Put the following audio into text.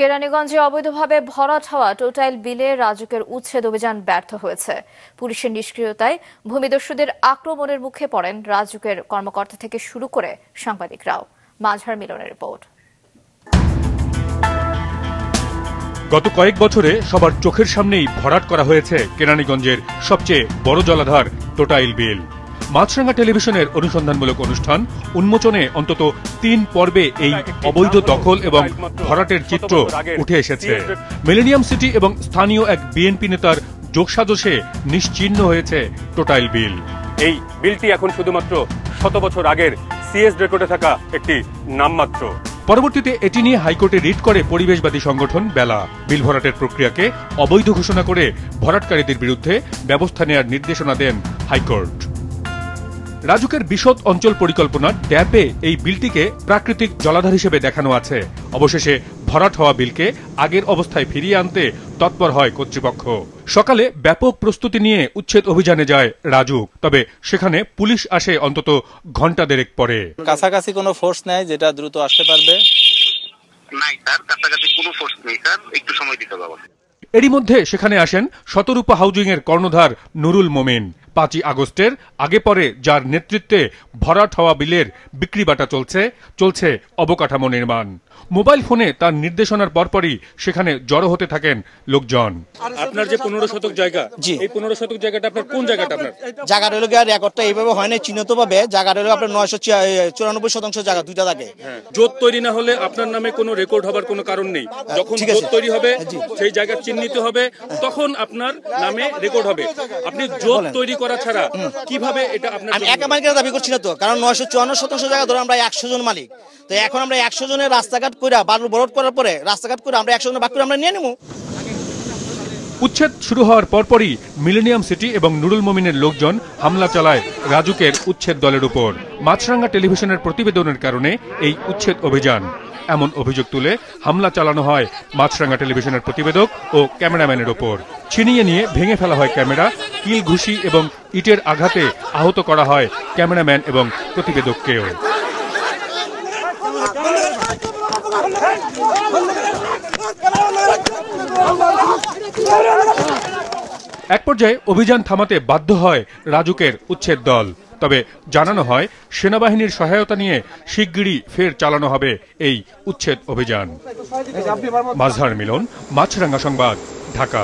কেরানীগঞ্জে অবৈধভাবে ভরাট হওয়া টোটাইল বিলে রাজুকের উচ্ছেদ অভিযান ব্যর্থ হয়েছে। পুলিশের নিষ্ক্রিয়তায় ভূমিদস্যুদের আক্রমণের মুখে পড়েন রাজুকের কর্মকর্তা থেকে শুরু করে সাংবাদিকরাও। মাঝহার মিলনের রিপোর্ট। গত কয়েক বছরে সবার চোখের সামনেই ভরাট করা হয়েছে কেরানীগঞ্জের সবচেয়ে বড় জলাধার টোটাইল বিল। মাছরাঙ্গা টেলিভিশনের অনুসন্ধানমূলক অনুষ্ঠান উন্মোচনে অন্তত ৩ পর্বে এই অবৈধ দখল এবং ভরাটের চিত্র উঠে এসেছে। মিলেনিয়াম সিটি এবং স্থানীয় এক বিএনপি নেতার যোগসাজশে নিশ্চিহ্ন হয়েছে টোটাইল বিল। এই বিলটি এখন শুধুমাত্র ১০০ বছর আগের সিএস রেকর্ডে থাকা একটি নামমাত্র। পরবর্তীতে এটি নিয়ে হাইকোর্টে রিট করে পরিবেশবাদী সংগঠন বেলা। বিল ভরাটের প্রক্রিয়াকে অবৈধ ঘোষণা করে ভরাটকারীদের বিরুদ্ধে ব্যবস্থা নেওয়ার নির্দেশনা দেন হাইকোর্ট। রাজুকের বিশদ অঞ্চল পরিকল্পনার ড্যাপে এই বিলটিকে প্রাকৃতিক জলাধার হিসেবে দেখানো আছে। অবশেষে ভরাট হওয়া বিলকে আগের অবস্থায় ফিরিয়ে আনতে তৎপর হয় কর্তৃপক্ষ। সকালে ব্যাপক প্রস্তুতি নিয়ে উচ্ছেদ অভিযানে যায় রাজুক, তবে সেখানে পুলিশ আসে অন্তত ঘন্টা দেড়েক পরে। কাছাকাছি কোনো ফোর্স নেই যেটা দ্রুত আসতে পারবে? নাই স্যার, কাছাকাছি কোনো ফোর্স নেই স্যার, একটু সময় দিতে হবে। এরই মধ্যে সেখানে আসেন শতরূপা হাউজিং এর কর্ণধার নুরুল মোমিন। ৫ই আগস্টের আগে পরে যার নেতৃত্বে ভরাট হওয়া বিলের বিক্রিবাটা চলছে অবকাঠামো নির্মাণ। মোবাইল ফোনে তার নির্দেশনার পরপরই সেখানে জড়ো হতে থাকেন লোকজন। আপনার যে ১৫ শতক জায়গা, এই ১৫ শতক জায়গাটা আপনার কোন জায়গাটা? আপনার জায়গা রইল গিয়ে রেকর্ডটা এইভাবে হয় না, চিহ্নিত ভাবে জায়গা রইল আপনার ৯৯৪ জায়গা, দুইটা থাকে। জোট তৈরি না হলে আপনার নামে কোনো রেকর্ড হবার কোনো কারণ নেই। যখন জোট তৈরি হবে সেই জায়গা চিহ্নিত হবে, তখন আপনার নামে রেকর্ড হবে। আপনি জোট তৈরি করা ছাড়া কিভাবে এটা আপনার? আমি একা মালিকের দাবি করছি না তো, কারণ ৯৫৪ জায়গা ধরে আমরা ১০০ জন মালিক। তো এখন আমরা ১০০ জনের রাস্তাঘাট করে বালু ভরাট করার পরে রাস্তাঘাট করে আমরা ১০০ জনের ভাগ করে আমরা নিয়ে নেব। উচ্ছেদ শুরু হওয়ার পরপরই মিলেনিয়াম সিটি এবং নুরুল মোমিনের লোকজন হামলা চালায় রাজুকের উচ্ছেদ দলের উপর। মাছরাঙ্গা টেলিভিশনের প্রতিবেদনের কারণে এই উচ্ছেদ অভিযান, এমন অভিযোগ তুলে হামলা চালানো হয় মাছরাঙ্গা টেলিভিশনের প্রতিবেদক ও ক্যামেরাম্যানের ওপর। ছিনিয়ে নিয়ে ভেঙে ফেলা হয় ক্যামেরা, কিল ঘুষি এবং ইটের আঘাতে আহত করা হয় ক্যামেরাম্যান এবং প্রতিবেদককেও। এক পর্যায়ে অভিযান থামাতে বাধ্য হয় রাজুকের উচ্ছেদ দল। তবে জানানো হয় সেনাবাহিনীর সহায়তা নিয়ে শিগগিরই ফের চালানো হবে এই উচ্ছেদ অভিযান। মাঝহার মিলন, মাছরাঙ্গা সংবাদ, ঢাকা।